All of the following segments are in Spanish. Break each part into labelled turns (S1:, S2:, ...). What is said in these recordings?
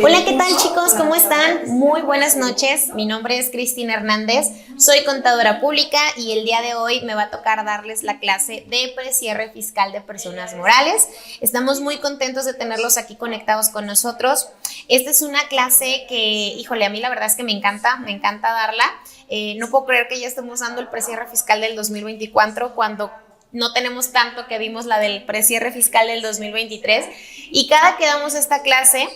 S1: Hola, ¿qué tal chicos? ¿Cómo están? Muy buenas noches. Mi nombre es Cristina Hernández, soy contadora pública y el día de hoy me va a tocar darles la clase de precierre fiscal de personas morales. Estamos muy contentos de tenerlos aquí conectados con nosotros. Esta es una clase que, híjole, a mí la verdad es que me encanta darla. No puedo creer que ya estemos dando el precierre fiscal del 2024 cuando no tenemos tanto que vimos la del precierre fiscal del 2023 y cada que damos esta clase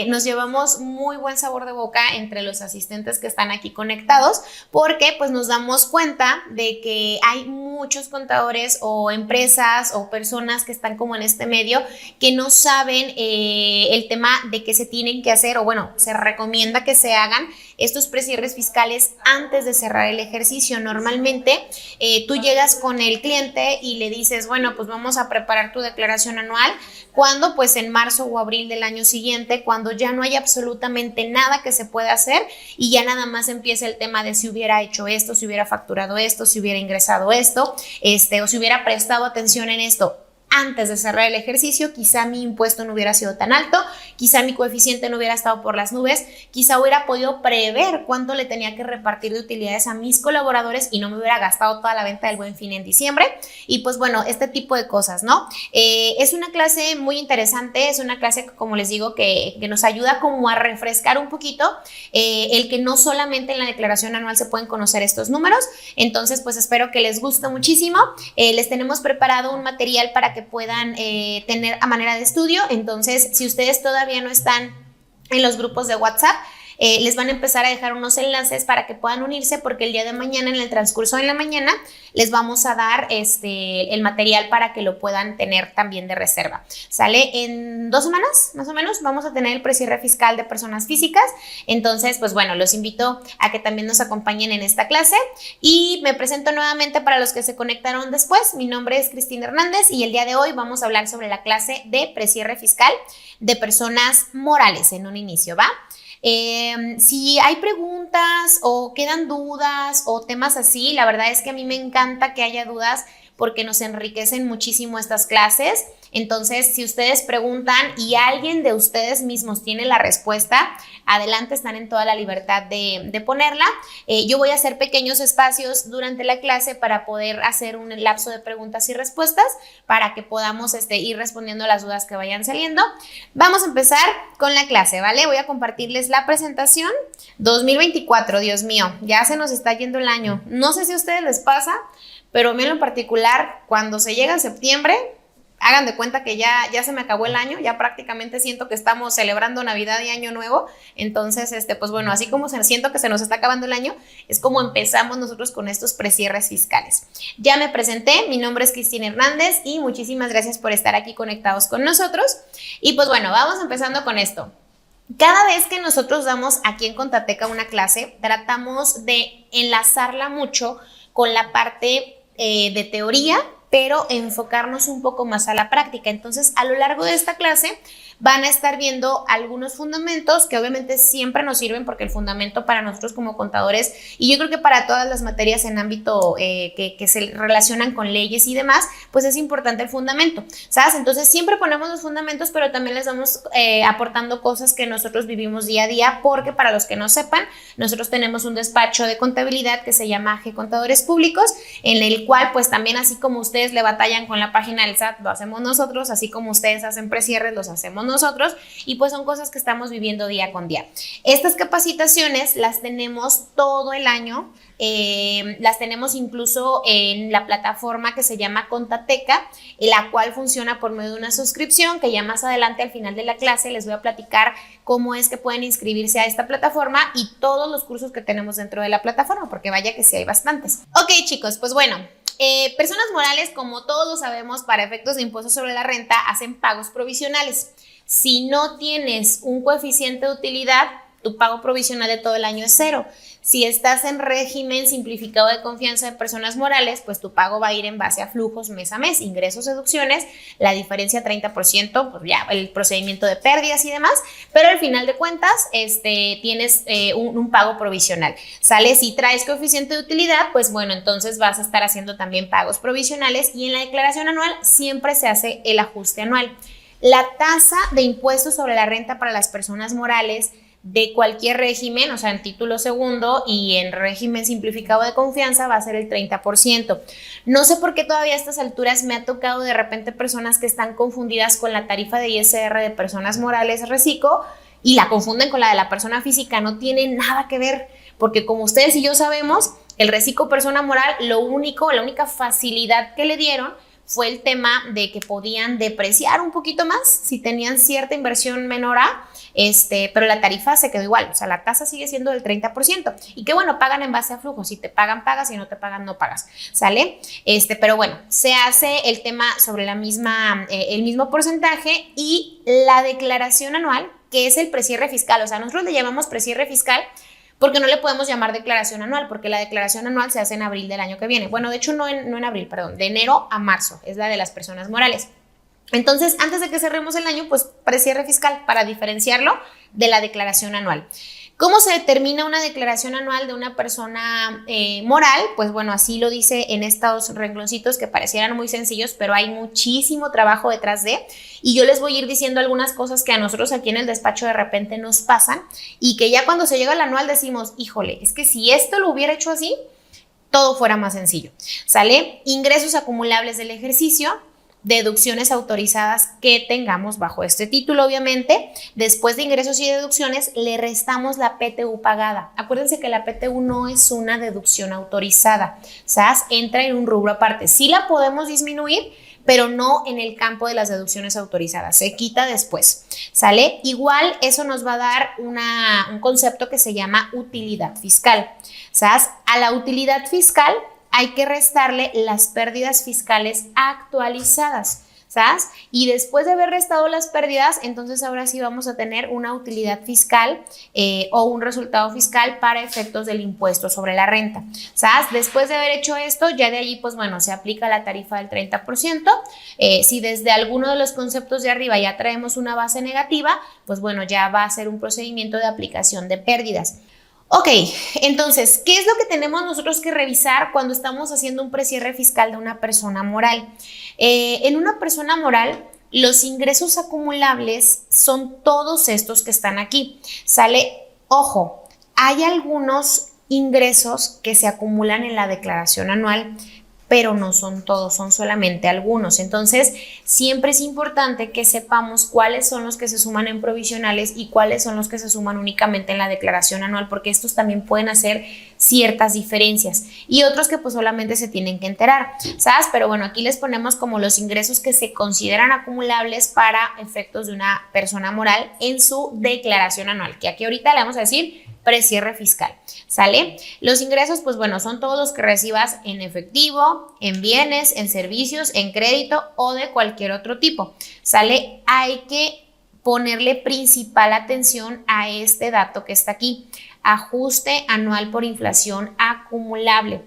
S1: nos llevamos muy buen sabor de boca entre los asistentes que están aquí conectados porque pues nos damos cuenta de que hay muchos contadores o empresas o personas que están como en este medio que no saben el tema de qué se tienen que hacer o bueno, se recomienda que se hagan estos precierres fiscales antes de cerrar el ejercicio. Normalmente tú llegas con el cliente y le dices, bueno, pues vamos a preparar tu declaración anual, cuando pues en marzo o abril del año siguiente, cuando ya no hay absolutamente nada que se pueda hacer y ya nada más empieza el tema de si hubiera hecho esto, si hubiera facturado esto, si hubiera ingresado esto, o si hubiera prestado atención en esto. Antes de cerrar el ejercicio, quizá mi impuesto no hubiera sido tan alto, quizá mi coeficiente no hubiera estado por las nubes, quizá hubiera podido prever cuánto le tenía que repartir de utilidades a mis colaboradores y no me hubiera gastado toda la venta del Buen Fin en diciembre. Y pues bueno, este tipo de cosas, ¿no? Es una clase muy interesante, es una clase, como les digo, que nos ayuda como a refrescar un poquito el que no solamente en la declaración anual se pueden conocer estos números. Entonces, pues espero que les guste muchísimo. Les tenemos preparado un material para que puedan tener a manera de estudio. Entonces, si ustedes todavía no están en los grupos de WhatsApp, les van a empezar a dejar unos enlaces para que puedan unirse, porque el día de mañana, en el transcurso de la mañana, les vamos a dar el material para que lo puedan tener también de reserva. ¿Sale? En 2 semanas, más o menos, vamos a tener el precierre fiscal de personas físicas. Entonces, pues bueno, los invito a que también nos acompañen en esta clase. Y me presento nuevamente para los que se conectaron después. Mi nombre es Cristina Hernández y el día de hoy vamos a hablar sobre la clase de precierre fiscal de personas morales en un inicio, ¿va? Si hay preguntas o quedan dudas o temas así, la verdad es que a mí me encanta que haya dudas porque nos enriquecen muchísimo estas clases. Entonces, si ustedes preguntan y alguien de ustedes mismos tiene la respuesta, adelante, están en toda la libertad de ponerla. Yo voy a hacer pequeños espacios durante la clase para poder hacer un lapso de preguntas y respuestas para que podamos ir respondiendo las dudas que vayan saliendo. Vamos a empezar con la clase, ¿vale? Voy a compartirles la presentación. 2024, Dios mío, ya se nos está yendo el año. No sé si a ustedes les pasa, pero a mí en lo particular, cuando se llega a septiembre, hagan de cuenta que ya se me acabó el año, ya prácticamente siento que estamos celebrando Navidad y Año Nuevo. Entonces, pues bueno, así como siento que se nos está acabando el año, es como empezamos nosotros con estos precierres fiscales. Ya me presenté, mi nombre es Cristina Hernández y muchísimas gracias por estar aquí conectados con nosotros. Y pues bueno, vamos empezando con esto. Cada vez que nosotros damos aquí en Contateca una clase, tratamos de enlazarla mucho con la parte de teoría, pero enfocarnos un poco más a la práctica. Entonces, a lo largo de esta clase van a estar viendo algunos fundamentos que obviamente siempre nos sirven, porque el fundamento para nosotros como contadores, y yo creo que para todas las materias en ámbito que se relacionan con leyes y demás, pues es importante el fundamento, ¿sabes? Entonces siempre ponemos los fundamentos, pero también les vamos aportando cosas que nosotros vivimos día a día, porque para los que no sepan, nosotros tenemos un despacho de contabilidad que se llama AG Contadores Públicos, en el cual pues también, así como ustedes le batallan con la página del SAT, lo hacemos nosotros, así como ustedes hacen precierres, los hacemos nosotros, y pues son cosas que estamos viviendo día con día. Estas capacitaciones las tenemos todo el año, las tenemos incluso en la plataforma que se llama Contateca, la cual funciona por medio de una suscripción, que ya más adelante al final de la clase les voy a platicar cómo es que pueden inscribirse a esta plataforma y todos los cursos que tenemos dentro de la plataforma, porque vaya que sí hay bastantes. Ok, chicos, pues bueno, personas morales, como todos lo sabemos, para efectos de impuestos sobre la renta, hacen pagos provisionales. Si no tienes un coeficiente de utilidad, tu pago provisional de todo el año es 0. Si estás en régimen simplificado de confianza de personas morales, pues tu pago va a ir en base a flujos mes a mes, ingresos, deducciones, la diferencia 30%, pues ya el procedimiento de pérdidas y demás, pero al final de cuentas tienes un pago provisional. ¿Sale? Si traes coeficiente de utilidad, pues bueno, entonces vas a estar haciendo también pagos provisionales y en la declaración anual siempre se hace el ajuste anual. La tasa de impuestos sobre la renta para las personas morales de cualquier régimen, o sea, en título segundo y en régimen simplificado de confianza, va a ser el 30%. No sé por qué todavía a estas alturas me ha tocado de repente personas que están confundidas con la tarifa de ISR de personas morales reciclo y la confunden con la de la persona física. No tiene nada que ver, porque como ustedes y yo sabemos, el reciclo persona moral, la única facilidad que le dieron fue el tema de que podían depreciar un poquito más si tenían cierta inversión menor a, pero la tarifa se quedó igual, o sea, la tasa sigue siendo del 30%, y que bueno, pagan en base a flujo, si te pagan, pagas, si no te pagan, no pagas, ¿sale? Pero bueno, se hace el tema sobre el mismo porcentaje y la declaración anual, que es el precierre fiscal, o sea, nosotros le llamamos precierre fiscal porque no le podemos llamar declaración anual, porque la declaración anual se hace en abril del año que viene. Bueno, de hecho no en abril, perdón, de enero a marzo, es la de las personas morales. Entonces, antes de que cerremos el año, pues precierre fiscal para diferenciarlo de la declaración anual. ¿Cómo se determina una declaración anual de una persona moral? Pues bueno, así lo dice en estos rengloncitos que parecieran muy sencillos, pero hay muchísimo trabajo detrás de, y yo les voy a ir diciendo algunas cosas que a nosotros aquí en el despacho de repente nos pasan y que ya cuando se llega al anual decimos, híjole, es que si esto lo hubiera hecho así, todo fuera más sencillo, ¿sale? Ingresos acumulables del ejercicio, deducciones autorizadas que tengamos bajo este título, obviamente. Después de ingresos y deducciones, le restamos la PTU pagada. Acuérdense que la PTU no es una deducción autorizada, ¿sabes? Entra en un rubro aparte. Sí la podemos disminuir, pero no en el campo de las deducciones autorizadas. Se quita después, ¿sale? Igual eso nos va a dar un concepto que se llama utilidad fiscal, ¿sabes? A la utilidad fiscal hay que restarle las pérdidas fiscales actualizadas, ¿sabes? Y después de haber restado las pérdidas, entonces ahora sí vamos a tener una utilidad fiscal o un resultado fiscal para efectos del impuesto sobre la renta, ¿sabes? Después de haber hecho esto, ya de allí, pues bueno, se aplica la tarifa del 30%. Si desde alguno de los conceptos de arriba ya traemos una base negativa, pues bueno, ya va a ser un procedimiento de aplicación de pérdidas. Ok, entonces, ¿qué es lo que tenemos nosotros que revisar cuando estamos haciendo un precierre fiscal de una persona moral? En una persona moral, los ingresos acumulables son todos estos que están aquí. Sale, ojo, hay algunos ingresos que se acumulan en la declaración anual, pero no son todos, son solamente algunos. Entonces, siempre es importante que sepamos cuáles son los que se suman en provisionales y cuáles son los que se suman únicamente en la declaración anual, porque estos también pueden hacer ciertas diferencias y otros que pues solamente se tienen que enterar, ¿sabes? Pero bueno, aquí les ponemos como los ingresos que se consideran acumulables para efectos de una persona moral en su declaración anual, que aquí ahorita le vamos a decir precierre fiscal, ¿sale? Los ingresos, pues bueno, son todos los que recibas en efectivo, en bienes, en servicios, en crédito o de cualquier otro tipo, ¿sale? Hay que ponerle principal atención a este dato que está aquí, ajuste anual por inflación acumulable.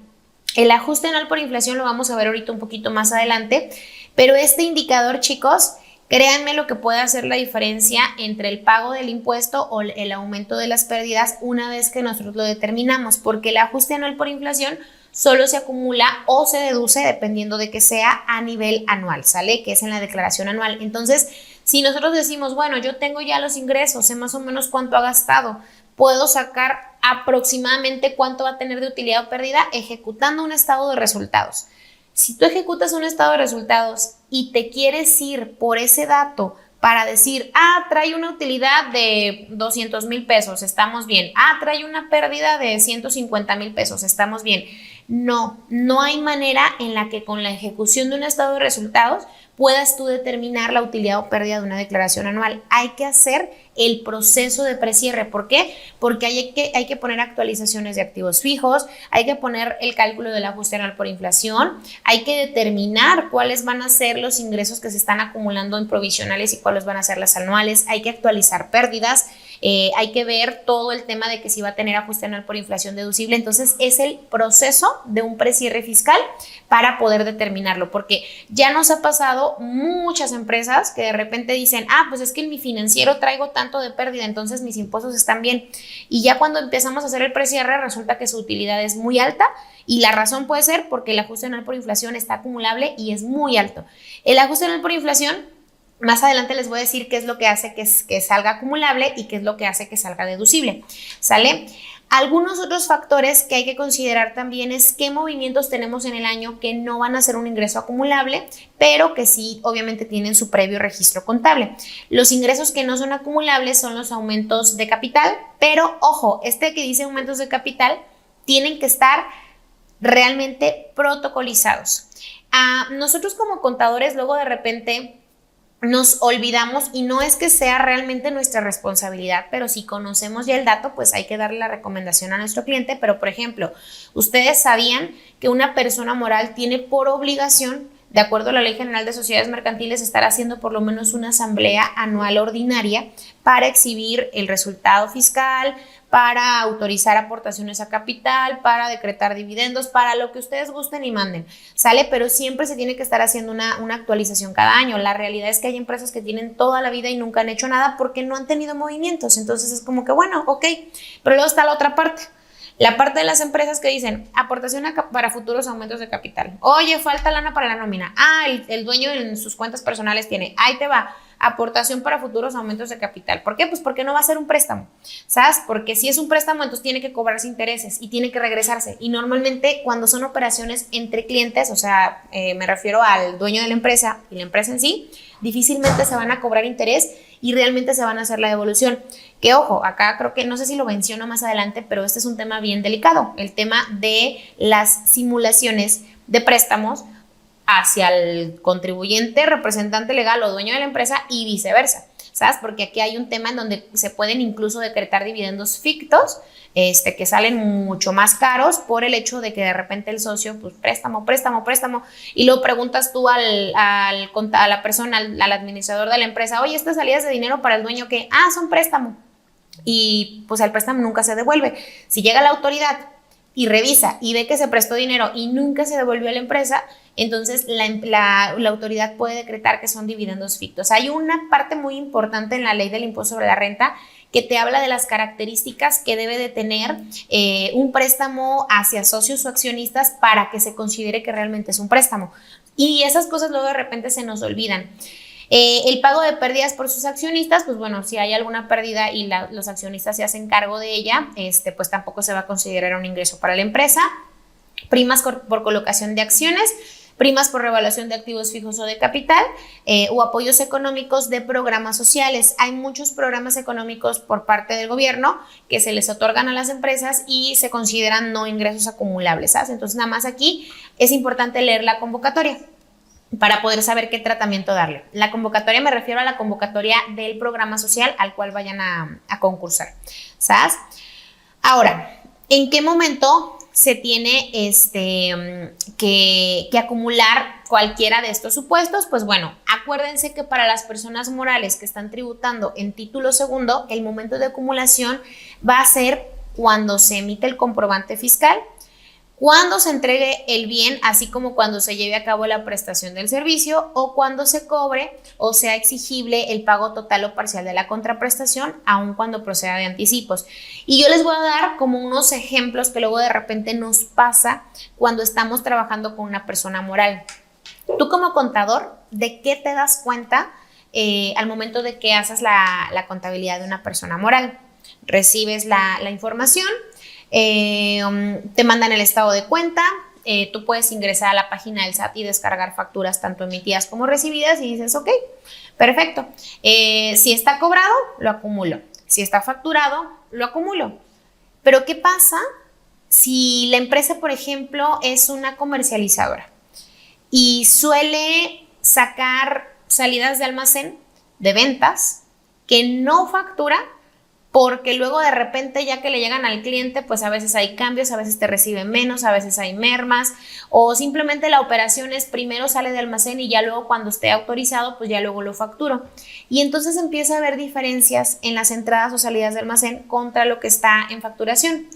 S1: El ajuste anual por inflación lo vamos a ver ahorita un poquito más adelante, pero este indicador, chicos, créanme lo que puede hacer la diferencia entre el pago del impuesto o el aumento de las pérdidas una vez que nosotros lo determinamos, porque el ajuste anual por inflación solo se acumula o se deduce dependiendo de que sea a nivel anual, ¿sale? Que es en la declaración anual. Entonces, si nosotros decimos, bueno, yo tengo ya los ingresos, sé más o menos cuánto ha gastado, puedo sacar aproximadamente cuánto va a tener de utilidad o pérdida ejecutando un estado de resultados. Si tú ejecutas un estado de resultados y te quieres ir por ese dato para decir, trae una utilidad de 200,000 pesos, estamos bien. Trae una pérdida de 150,000 pesos, estamos bien. No hay manera en la que con la ejecución de un estado de resultados puedas tú determinar la utilidad o pérdida de una declaración anual. Hay que hacer el proceso de precierre. ¿Por qué? Porque hay que poner actualizaciones de activos fijos, hay que poner el cálculo del ajuste anual por inflación, hay que determinar cuáles van a ser los ingresos que se están acumulando en provisionales y cuáles van a ser las anuales, hay que actualizar pérdidas, hay que ver todo el tema de que si va a tener ajuste anual por inflación deducible. Entonces es el proceso de un precierre fiscal para poder determinarlo, porque ya nos ha pasado muchas empresas que de repente dicen, pues es que en mi financiero traigo tanto de pérdida, entonces mis impuestos están bien, y ya cuando empezamos a hacer el precierre resulta que su utilidad es muy alta, y la razón puede ser porque el ajuste anual por inflación está acumulable y es muy alto. El ajuste anual por inflación Más adelante les voy a decir qué es lo que hace que salga acumulable y qué es lo que hace que salga deducible, ¿sale? Algunos otros factores que hay que considerar también es qué movimientos tenemos en el año que no van a ser un ingreso acumulable, pero que sí obviamente tienen su previo registro contable. Los ingresos que no son acumulables son los aumentos de capital, pero ojo, este que dice aumentos de capital tienen que estar realmente protocolizados. Nosotros como contadores luego de repente nos olvidamos y no es que sea realmente nuestra responsabilidad, pero si conocemos ya el dato, pues hay que darle la recomendación a nuestro cliente. Pero, por ejemplo, ustedes sabían que una persona moral tiene por obligación, de acuerdo a la Ley General de Sociedades Mercantiles, estar haciendo por lo menos una asamblea anual ordinaria para exhibir el resultado fiscal, para autorizar aportaciones a capital, para decretar dividendos, para lo que ustedes gusten y manden, ¿sale? Pero siempre se tiene que estar haciendo una actualización cada año. La realidad es que hay empresas que tienen toda la vida y nunca han hecho nada porque no han tenido movimientos. Entonces es como que, bueno, ok, pero luego está la otra parte. La parte de las empresas que dicen aportación para futuros aumentos de capital. Oye, falta lana para la nómina. El dueño en sus cuentas personales tiene. Ahí te va. Aportación para futuros aumentos de capital. ¿Por qué? Pues porque no va a ser un préstamo, ¿sabes? Porque si es un préstamo, entonces tiene que cobrarse intereses y tiene que regresarse. Y normalmente cuando son operaciones entre clientes, o sea, me refiero al dueño de la empresa y la empresa en sí, difícilmente se van a cobrar interés y realmente se van a hacer la devolución. Que ojo, acá creo que no sé si lo menciono más adelante, pero este es un tema bien delicado, el tema de las simulaciones de préstamos hacia el contribuyente, representante legal o dueño de la empresa y viceversa, ¿sabes? Porque aquí hay un tema en donde se pueden incluso decretar dividendos fictos, que salen mucho más caros por el hecho de que de repente el socio, pues préstamo, y luego preguntas tú a la persona, al administrador de la empresa, oye, estas salidas de dinero para el dueño, ¿qué? Son préstamo. Y pues el préstamo nunca se devuelve. Si llega la autoridad y revisa y ve que se prestó dinero y nunca se devolvió a la empresa, entonces la autoridad puede decretar que son dividendos fictos. Hay una parte muy importante en la ley del impuesto sobre la renta que te habla de las características que debe de tener un préstamo hacia socios o accionistas para que se considere que realmente es un préstamo. Y esas cosas luego de repente se nos olvidan. El pago de pérdidas por sus accionistas, pues bueno, si hay alguna pérdida y los accionistas se hacen cargo de ella, pues tampoco se va a considerar un ingreso para la empresa. Primas por colocación de acciones, primas por revaluación de activos fijos o de capital, o apoyos económicos de programas sociales. Hay muchos programas económicos por parte del gobierno que se les otorgan a las empresas y se consideran no ingresos acumulables, ¿sabes? Entonces nada más aquí es importante leer la convocatoria para poder saber qué tratamiento darle. La convocatoria me refiero a la convocatoria del programa social al cual vayan a concursar, ¿sabes? Ahora, ¿en qué momento se tiene que acumular cualquiera de estos supuestos? Pues bueno, acuérdense que para las personas morales que están tributando en título segundo, el momento de acumulación va a ser cuando se emite el comprobante fiscal, cuando se entregue el bien, así como cuando se lleve a cabo la prestación del servicio o cuando se cobre o sea exigible el pago total o parcial de la contraprestación, aun cuando proceda de anticipos. Y yo les voy a dar como unos ejemplos que luego de repente nos pasa cuando estamos trabajando con una persona moral. Tú como contador, ¿de qué te das cuenta al momento de que haces la contabilidad de una persona moral? Recibes la información, te mandan el estado de cuenta, tú puedes ingresar a la página del SAT y descargar facturas tanto emitidas como recibidas y dices, ok, perfecto. Si está cobrado, lo acumulo. Si está facturado, lo acumulo. Pero ¿qué pasa si la empresa, por ejemplo, es una comercializadora y suele sacar salidas de almacén, de ventas, que no factura? Porque luego de repente ya que le llegan al cliente, pues a veces hay cambios, a veces te reciben menos, a veces hay mermas, o simplemente la operación es primero sale de almacén y ya luego cuando esté autorizado, pues ya luego lo facturo. Y entonces empieza a haber diferencias en las entradas o salidas de almacén contra lo que está en facturación.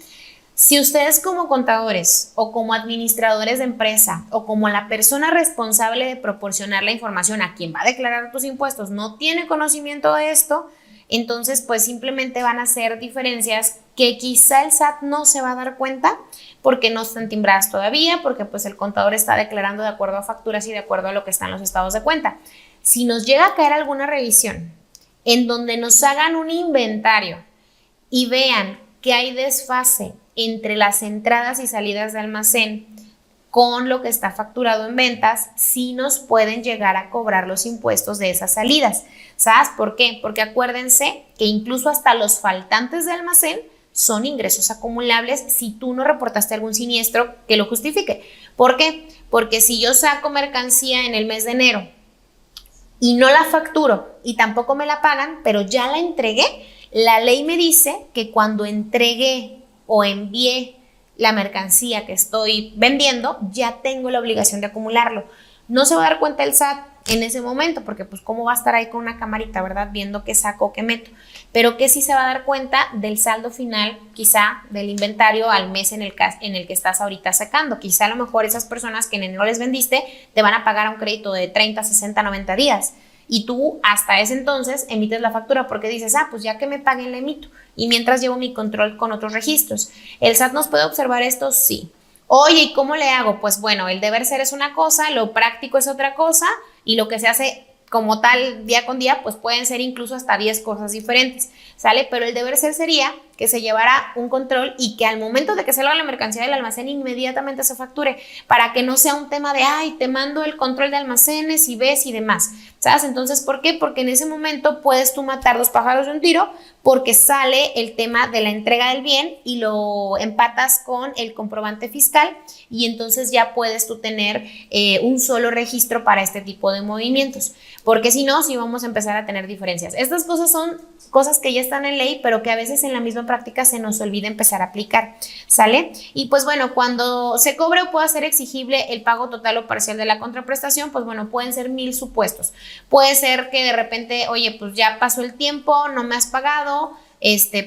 S1: Si ustedes como contadores o como administradores de empresa o como la persona responsable de proporcionar la información a quien va a declarar tus impuestos no tiene conocimiento de esto, entonces pues simplemente van a ser diferencias que quizá el SAT no se va a dar cuenta porque no están timbradas todavía, porque pues el contador está declarando de acuerdo a facturas y de acuerdo a lo que están los estados de cuenta. Si nos llega a caer alguna revisión en donde nos hagan un inventario y vean que hay desfase entre las entradas y salidas de almacén con lo que está facturado en ventas, sí nos pueden llegar a cobrar los impuestos de esas salidas. ¿Sabes por qué? Porque acuérdense que incluso hasta los faltantes de almacén son ingresos acumulables si tú no reportaste algún siniestro que lo justifique. ¿Por qué? Porque si yo saco mercancía en el mes de enero y no la facturo y tampoco me la pagan, pero ya la entregué, la ley me dice que cuando entregué o envié la mercancía que estoy vendiendo, ya tengo la obligación de acumularlo. No se va a dar cuenta el SAT en ese momento, porque pues cómo va a estar ahí con una camarita, ¿verdad? Viendo qué saco, qué meto. Pero que sí se va a dar cuenta del saldo final, quizá del inventario al mes en el que estás ahorita sacando. Quizá a lo mejor esas personas que en enero les vendiste te van a pagar un crédito de 30, 60, 90 días. Y tú hasta ese entonces emites la factura porque dices, pues ya que me paguen la emito. Y mientras llevo mi control con otros registros. ¿El SAT nos puede observar esto? Sí. Oye, ¿y cómo le hago? Pues bueno, el deber ser es una cosa, lo práctico es otra cosa y lo que se hace como tal día con día, pues pueden ser incluso hasta 10 cosas diferentes, ¿sale? Pero el deber ser sería que se llevara un control y que al momento de que salga la mercancía del almacén inmediatamente se facture, para que no sea un tema de, te mando el control de almacenes y ves y demás, ¿sabes? Entonces, ¿por qué? Porque en ese momento puedes tú matar dos pájaros de un tiro, porque sale el tema de la entrega del bien y lo empatas con el comprobante fiscal y entonces ya puedes tú tener un solo registro para este tipo de movimientos, porque si no, sí vamos a empezar a tener diferencias. Estas cosas son cosas que ya están en ley, pero que a veces en la misma práctica se nos olvida empezar a aplicar, ¿sale? Y pues bueno, cuando se cobre o pueda ser exigible el pago total o parcial de la contraprestación, pues bueno, pueden ser 1000 supuestos. Puede ser que de repente, oye, pues ya pasó el tiempo, no me has pagado,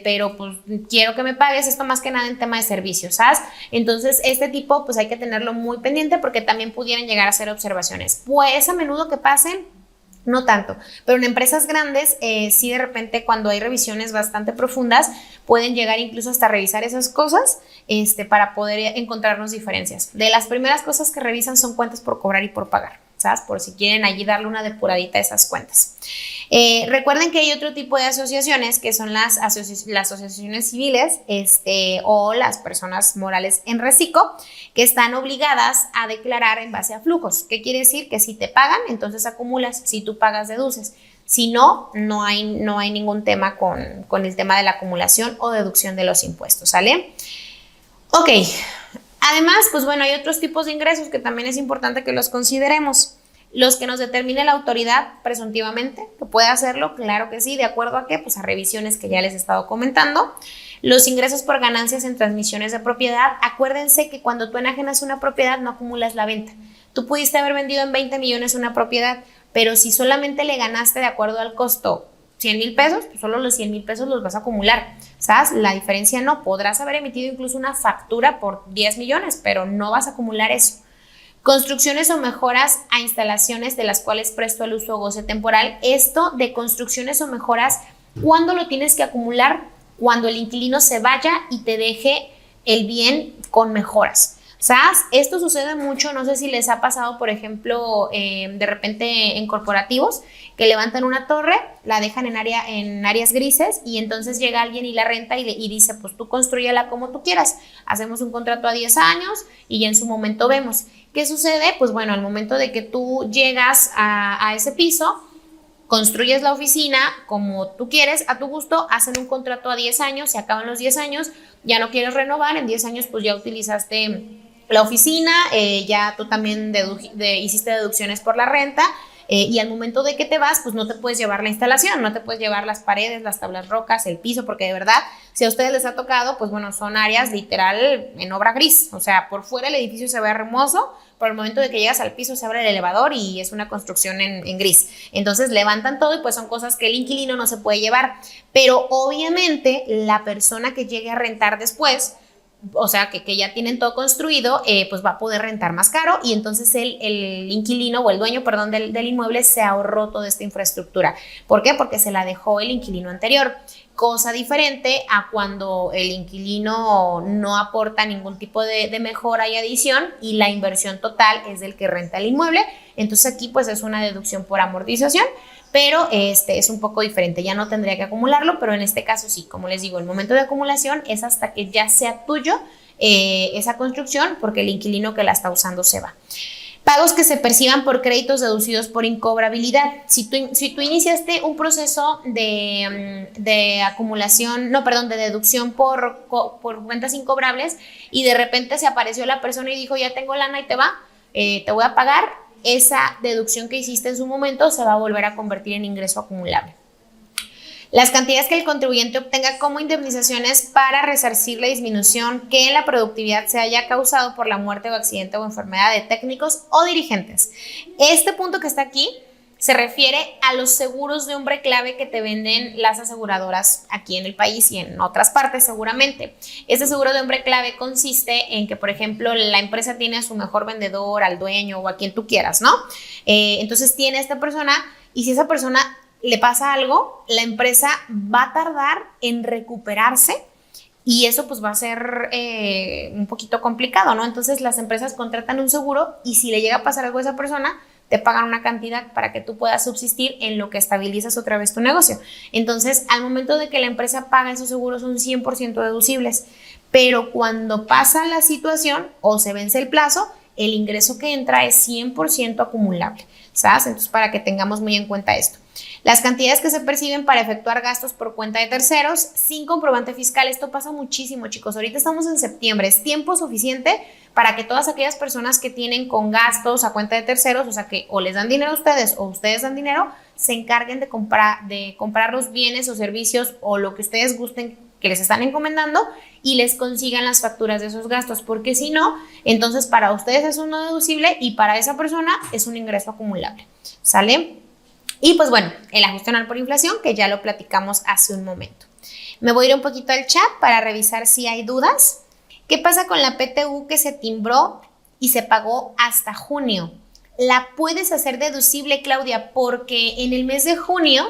S1: pero pues quiero que me pagues, esto más que nada en tema de servicios, ¿sabes? Entonces, este tipo, pues hay que tenerlo muy pendiente porque también pudieran llegar a ser observaciones. Pues a menudo que pasen, no tanto, pero en empresas grandes sí de repente cuando hay revisiones bastante profundas pueden llegar incluso hasta revisar esas cosas para poder encontrarnos diferencias. De las primeras cosas que revisan son cuentas por cobrar y por pagar, ¿sabes? Por si quieren allí darle una depuradita a esas cuentas. Recuerden que hay otro tipo de asociaciones que son las asociaciones civiles o las personas morales en reciclo, que están obligadas a declarar en base a flujos. ¿Qué quiere decir? Que si te pagan, entonces acumulas, si tú pagas, deduces. Si no, no hay ningún tema con el tema de la acumulación o deducción de los impuestos, ¿sale? Ok, además, pues bueno, hay otros tipos de ingresos que también es importante que los consideremos. Los que nos determine la autoridad presuntivamente, que puede hacerlo, claro que sí, ¿de acuerdo a qué? Pues a revisiones que ya les he estado comentando. Los ingresos por ganancias en transmisiones de propiedad. Acuérdense que cuando tú enajenas una propiedad no acumulas la venta. Tú pudiste haber vendido en 20 millones una propiedad, pero si solamente le ganaste de acuerdo al costo 100,000 pesos, pues solo los 100,000 pesos los vas a acumular, ¿sabes? La diferencia no. Podrás haber emitido incluso una factura por 10 millones, pero no vas a acumular eso. Construcciones o mejoras a instalaciones de las cuales presto el uso o goce temporal. Esto de construcciones o mejoras, ¿cuándo lo tienes que acumular? Cuando el inquilino se vaya y te deje el bien con mejoras. ¿Sabes? Esto sucede mucho, no sé si les ha pasado, por ejemplo, de repente en corporativos, que levantan una torre, la dejan en áreas grises y entonces llega alguien y la renta y dice, pues tú construyela como tú quieras, hacemos un contrato a 10 años y en su momento vemos. ¿Qué sucede? Pues bueno, al momento de que tú llegas a ese piso, construyes la oficina como tú quieres, a tu gusto, hacen un contrato a 10 años, se acaban los 10 años, ya no quieres renovar, en 10 años pues ya utilizaste la oficina, ya tú también hiciste deducciones por la renta y al momento de que te vas, pues no te puedes llevar la instalación, no te puedes llevar las paredes, las tablas rocas, el piso, porque de verdad, si a ustedes les ha tocado, pues bueno, son áreas literal en obra gris, o sea, por fuera el edificio se ve hermoso, por el momento de que llegas al piso se abre el elevador y es una construcción en gris. Entonces levantan todo y pues son cosas que el inquilino no se puede llevar, pero obviamente la persona que llegue a rentar después o sea, que ya tienen todo construido, pues va a poder rentar más caro y entonces el inquilino o el dueño, perdón, del inmueble se ahorró toda esta infraestructura. ¿Por qué? Porque se la dejó el inquilino anterior. Cosa diferente a cuando el inquilino no aporta ningún tipo de mejora y adición y la inversión total es del que renta el inmueble. Entonces aquí pues es una deducción por amortización, pero es un poco diferente, ya no tendría que acumularlo, pero en este caso sí, como les digo, el momento de acumulación es hasta que ya sea tuyo esa construcción, porque el inquilino que la está usando se va. Pagos que se perciban por créditos deducidos por incobrabilidad. Si tú iniciaste un proceso de acumulación, no, perdón, de deducción por cuentas incobrables y de repente se apareció la persona y dijo, ya tengo lana y te voy a pagar, esa deducción que hiciste en su momento se va a volver a convertir en ingreso acumulable. Las cantidades que el contribuyente obtenga como indemnizaciones para resarcir la disminución que en la productividad se haya causado por la muerte o accidente o enfermedad de técnicos o dirigentes. Este punto que está aquí se refiere a los seguros de hombre clave que te venden las aseguradoras aquí en el país y en otras partes seguramente. Este seguro de hombre clave consiste en que, por ejemplo, la empresa tiene a su mejor vendedor, al dueño o a quien tú quieras, ¿no? Entonces tiene esta persona y si esa persona le pasa algo, la empresa va a tardar en recuperarse y eso pues va a ser un poquito complicado, ¿no? Entonces las empresas contratan un seguro y si le llega a pasar algo a esa persona, te pagan una cantidad para que tú puedas subsistir en lo que estabilizas otra vez tu negocio. Entonces, al momento de que la empresa paga esos seguros son 100% deducibles, pero cuando pasa la situación o se vence el plazo, el ingreso que entra es 100% acumulable, ¿sabes? Entonces, para que tengamos muy en cuenta esto. Las cantidades que se perciben para efectuar gastos por cuenta de terceros sin comprobante fiscal. Esto pasa muchísimo, chicos. Ahorita estamos en septiembre. Es tiempo suficiente para que todas aquellas personas que tienen con gastos a cuenta de terceros, o sea que o les dan dinero a ustedes o ustedes dan dinero, se encarguen de comprar los bienes o servicios o lo que ustedes gusten que les están encomendando y les consigan las facturas de esos gastos, porque si no, entonces para ustedes es un no deducible y para esa persona es un ingreso acumulable. ¿Sale? Y pues bueno, el ajuste anual por inflación, que ya lo platicamos hace un momento. Me voy a ir un poquito al chat para revisar si hay dudas. ¿Qué pasa con la PTU que se timbró y se pagó hasta junio? La puedes hacer deducible, Claudia, porque en el mes de junio,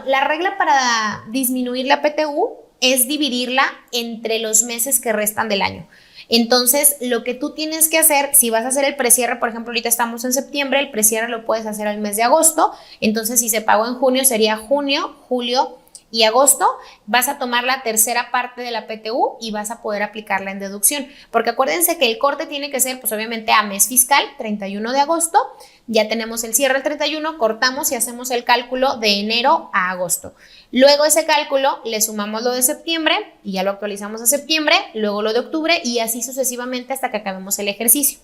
S1: la regla para disminuir la PTU es dividirla entre los meses que restan del año. Entonces, lo que tú tienes que hacer, si vas a hacer el precierre, por ejemplo, ahorita estamos en septiembre, el precierre lo puedes hacer al mes de agosto. Entonces, si se pagó en junio, sería junio, julio y agosto. Vas a tomar la tercera parte de la PTU y vas a poder aplicarla en deducción. Porque acuérdense que el corte tiene que ser, pues obviamente, a mes fiscal, 31 de agosto. Ya tenemos el cierre el 31, cortamos y hacemos el cálculo de enero a agosto. Luego ese cálculo le sumamos lo de septiembre y ya lo actualizamos a septiembre, luego lo de octubre y así sucesivamente hasta que acabemos el ejercicio.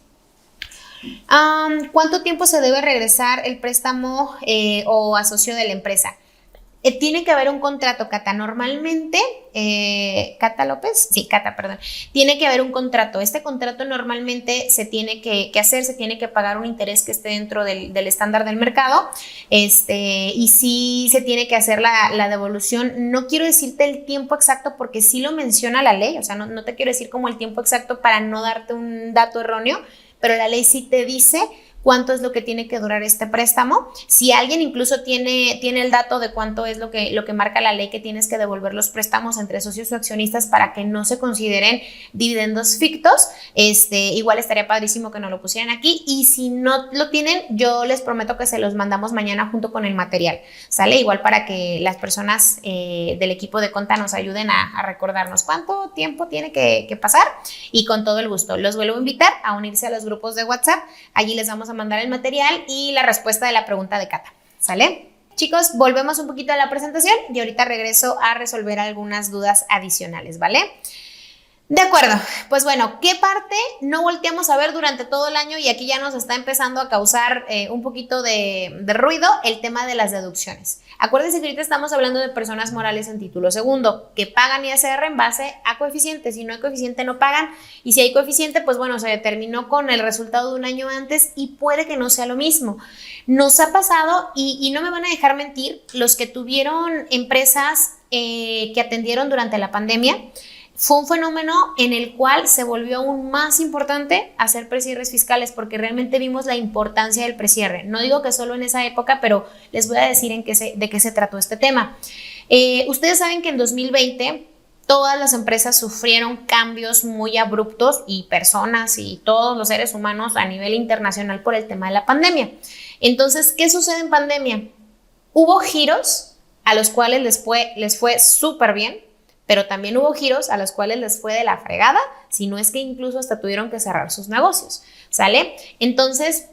S1: ¿Cuánto tiempo se debe regresar el préstamo o asocio de la empresa? Tiene que haber un contrato, Cata. Normalmente, Cata López, sí, Cata, perdón. Tiene que haber un contrato. Este contrato normalmente se tiene que hacer, se tiene que pagar un interés que esté dentro del estándar del mercado. Y sí se tiene que hacer la devolución. No quiero decirte el tiempo exacto porque sí lo menciona la ley. O sea, no te quiero decir como el tiempo exacto para no darte un dato erróneo, pero la ley sí te dice cuánto es lo que tiene que durar este préstamo. Si alguien incluso tiene el dato de cuánto es lo que marca la ley que tienes que devolver los préstamos entre socios o accionistas para que no se consideren dividendos fictos, igual estaría padrísimo que nos lo pusieran aquí y si no lo tienen, yo les prometo que se los mandamos mañana junto con el material, ¿sale? Igual para que las personas del equipo de Conta nos ayuden a recordarnos cuánto tiempo tiene que pasar y con todo el gusto. Los vuelvo a invitar a unirse a los grupos de WhatsApp, allí les vamos a mandar el material y la respuesta de la pregunta de Cata, ¿sale? Chicos, volvemos un poquito a la presentación y ahorita regreso a resolver algunas dudas adicionales, ¿vale? De acuerdo, pues bueno, ¿qué parte no volteamos a ver durante todo el año? Y aquí ya nos está empezando a causar un poquito de ruido el tema de las deducciones. Acuérdense que ahorita estamos hablando de personas morales en título segundo, que pagan ISR en base a coeficiente. Si no hay coeficiente no pagan y si hay coeficiente, pues bueno, se determinó con el resultado de un año antes y puede que no sea lo mismo. Nos ha pasado y no me van a dejar mentir los que tuvieron empresas que atendieron durante la pandemia. fue un fenómeno en el cual se volvió aún más importante hacer precierres fiscales porque realmente vimos la importancia del precierre. No digo que solo en esa época, pero les voy a decir de qué se trató este tema. Ustedes saben que en 2020 todas las empresas sufrieron cambios muy abruptos y personas y todos los seres humanos a nivel internacional por el tema de la pandemia. Entonces, ¿qué sucede en pandemia? Hubo giros a los cuales les fue súper bien, pero también hubo giros a los cuales les fue de la fregada, si no es que incluso hasta tuvieron que cerrar sus negocios, ¿sale? Entonces,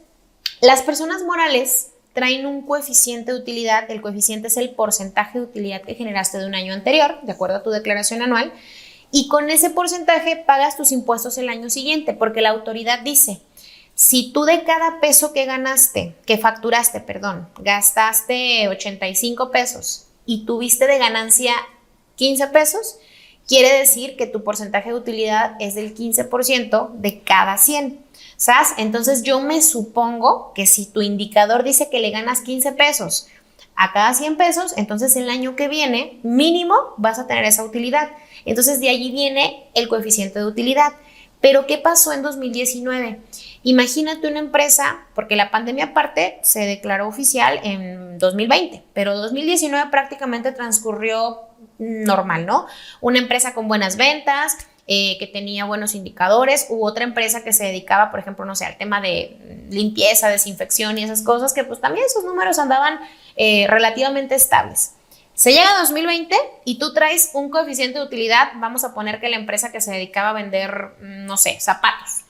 S1: las personas morales traen un coeficiente de utilidad. El coeficiente es el porcentaje de utilidad que generaste de un año anterior, de acuerdo a tu declaración anual, y con ese porcentaje pagas tus impuestos el año siguiente, porque la autoridad dice, si tú de cada peso que facturaste, gastaste 85 pesos y tuviste de ganancia 15 pesos, quiere decir que tu porcentaje de utilidad es del 15% de cada 100. ¿Sabes? Entonces yo me supongo que si tu indicador dice que le ganas 15 pesos a cada 100 pesos, entonces el año que viene mínimo vas a tener esa utilidad. Entonces de allí viene el coeficiente de utilidad. Pero ¿qué pasó en 2019? Imagínate una empresa, porque la pandemia aparte se declaró oficial en 2020, pero 2019 prácticamente transcurrió normal, ¿no? Una empresa con buenas ventas, que tenía buenos indicadores, u otra empresa que se dedicaba, por ejemplo, no sé, al tema de limpieza, desinfección y esas cosas, que pues también sus números andaban relativamente estables. Se llega a 2020 y tú traes un coeficiente de utilidad, vamos a poner que la empresa que se dedicaba a vender, no sé, zapatos,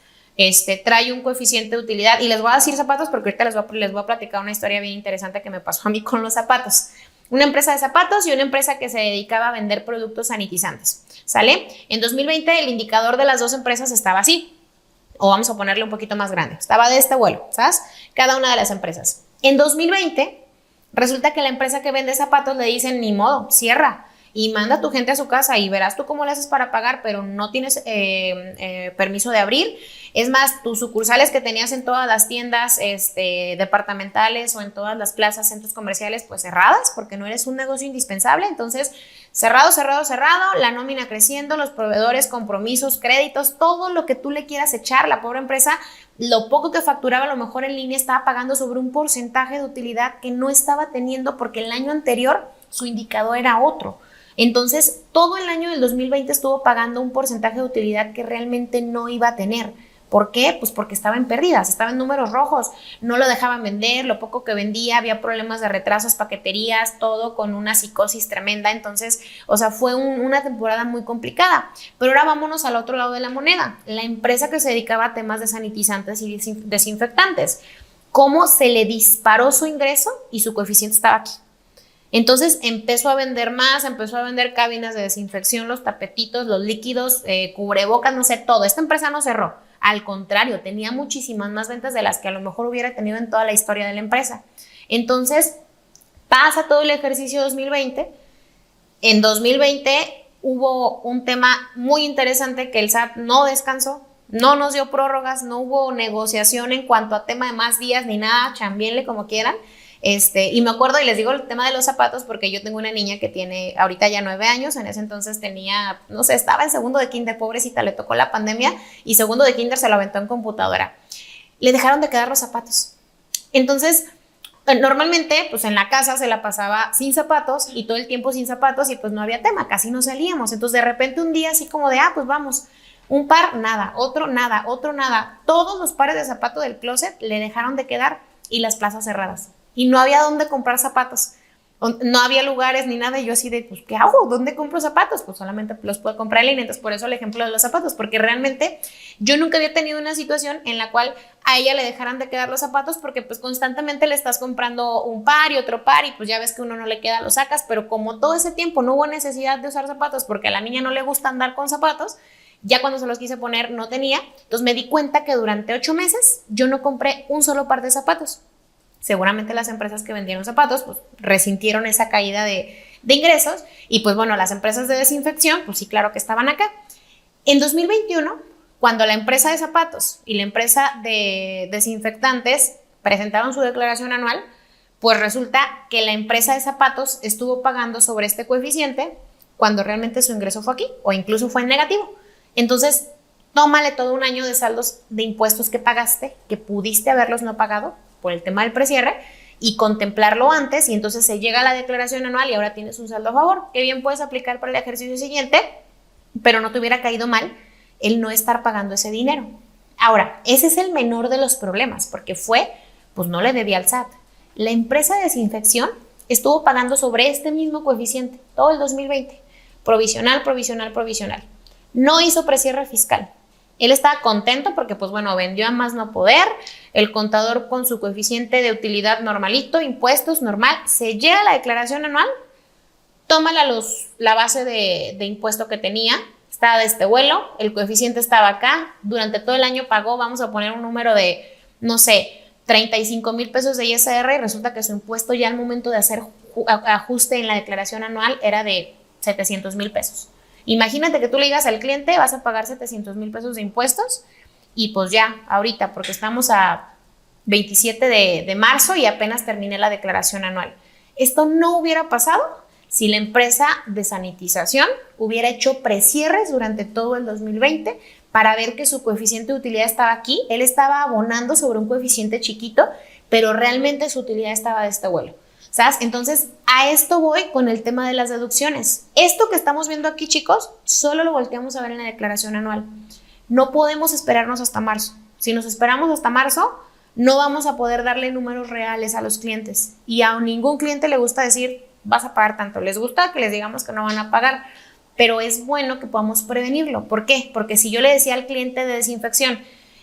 S1: trae un coeficiente de utilidad, y les voy a decir zapatos porque ahorita les voy a platicar una historia bien interesante que me pasó a mí con los zapatos. Una empresa de zapatos y una empresa que se dedicaba a vender productos sanitizantes, ¿sale? En 2020 el indicador de las dos empresas estaba así, o vamos a ponerle un poquito más grande, estaba de este vuelo, ¿sabes? Cada una de las empresas. En 2020 resulta que la empresa que vende zapatos le dicen, ni modo, cierra y manda a tu gente a su casa y verás tú cómo le haces para pagar, pero no tienes permiso de abrir. Es más, tus sucursales que tenías en todas las tiendas departamentales o en todas las plazas, centros comerciales, pues cerradas, porque no eres un negocio indispensable. Entonces, cerrado, la nómina creciendo, los proveedores, compromisos, créditos, todo lo que tú le quieras echar. La pobre empresa, lo poco que facturaba a lo mejor en línea, estaba pagando sobre un porcentaje de utilidad que no estaba teniendo porque el año anterior su indicador era otro. Entonces, todo el año del 2020 estuvo pagando un porcentaje de utilidad que realmente no iba a tener. ¿Por qué? Pues porque estaba en pérdidas, estaba en números rojos, no lo dejaban vender, lo poco que vendía, había problemas de retrasos, paqueterías, todo con una psicosis tremenda. Entonces, o sea, fue una temporada muy complicada. Pero ahora vámonos al otro lado de la moneda, la empresa que se dedicaba a temas de sanitizantes y desinfectantes. ¿Cómo se le disparó su ingreso y su coeficiente estaba aquí? Entonces empezó a vender más, empezó a vender cabinas de desinfección, los tapetitos, los líquidos, cubrebocas, no sé, todo. Esta empresa no cerró, al contrario, tenía muchísimas más ventas de las que a lo mejor hubiera tenido en toda la historia de la empresa. Entonces pasa todo el ejercicio 2020. En 2020 hubo un tema muy interesante que el SAT no descansó, no nos dio prórrogas, no hubo negociación en cuanto a tema de más días ni nada, chambienle como quieran. Y me acuerdo, y les digo el tema de los zapatos, porque yo tengo una niña que tiene ahorita ya 9 años, en ese entonces tenía, no sé, estaba en segundo de kinder, pobrecita, le tocó la pandemia, y segundo de kinder se lo aventó en computadora. Le dejaron de quedar los zapatos. Entonces, normalmente, pues en la casa se la pasaba sin zapatos, y todo el tiempo sin zapatos, y pues no había tema, casi no salíamos. Entonces, de repente un día así como de, pues vamos, un par, nada, otro, nada, otro, nada. Todos los pares de zapatos del closet le dejaron de quedar, y las plazas cerradas. Y no había dónde comprar zapatos, no había lugares ni nada, y yo así de, pues, ¿qué hago? ¿Dónde compro zapatos? Pues solamente los puedo comprar en línea. Entonces, por eso el ejemplo de los zapatos, porque realmente yo nunca había tenido una situación en la cual a ella le dejaran de quedar los zapatos, porque pues constantemente le estás comprando un par y otro par, y pues ya ves que uno no le queda, lo sacas, pero como todo ese tiempo no hubo necesidad de usar zapatos, porque a la niña no le gusta andar con zapatos, ya cuando se los quise poner no tenía. Entonces me di cuenta que durante 8 meses yo no compré un solo par de zapatos. Seguramente las empresas que vendieron zapatos pues resintieron esa caída de ingresos, y pues bueno, las empresas de desinfección pues sí, claro que estaban acá. En 2021, cuando la empresa de zapatos y la empresa de desinfectantes presentaron su declaración anual, pues resulta que la empresa de zapatos estuvo pagando sobre este coeficiente cuando realmente su ingreso fue aquí o incluso fue en negativo. Entonces, tómale todo un año de saldos de impuestos que pagaste, que pudiste haberlos no pagado por el tema del precierre, y contemplarlo antes, y entonces se llega a la declaración anual y ahora tienes un saldo a favor, que bien puedes aplicar para el ejercicio siguiente, pero no te hubiera caído mal el no estar pagando ese dinero. Ahora, ese es el menor de los problemas, porque pues no le debía al SAT. La empresa de desinfección estuvo pagando sobre este mismo coeficiente todo el 2020, provisional. No hizo precierre fiscal. Él estaba contento porque, pues bueno, vendió a más no poder, el contador con su coeficiente de utilidad normalito, impuestos normal, se llega a la declaración anual, toma la base de impuesto que tenía, estaba de este vuelo, el coeficiente estaba acá, durante todo el año pagó, vamos a poner un número de, no sé, 35,000 pesos de ISR, y resulta que su impuesto ya al momento de hacer ajuste en la declaración anual era de 700,000 pesos. Imagínate que tú le digas al cliente, vas a pagar 700,000 pesos de impuestos, y pues ya, ahorita, porque estamos a 27 de marzo y apenas terminé la declaración anual. Esto no hubiera pasado si la empresa de sanitización hubiera hecho precierres durante todo el 2020 para ver que su coeficiente de utilidad estaba aquí. Él estaba abonando sobre un coeficiente chiquito, pero realmente su utilidad estaba de este vuelo, ¿sabes? Entonces, a esto voy con el tema de las deducciones. Esto que estamos viendo aquí, chicos, solo lo volteamos a ver en la declaración anual. No podemos esperarnos hasta marzo. Si nos esperamos hasta marzo, no vamos a poder darle números reales a los clientes. Y a ningún cliente le gusta decir, vas a pagar tanto. Les gusta que les digamos que no van a pagar, pero es bueno que podamos prevenirlo. ¿Por qué? Porque si yo le decía al cliente de desinfección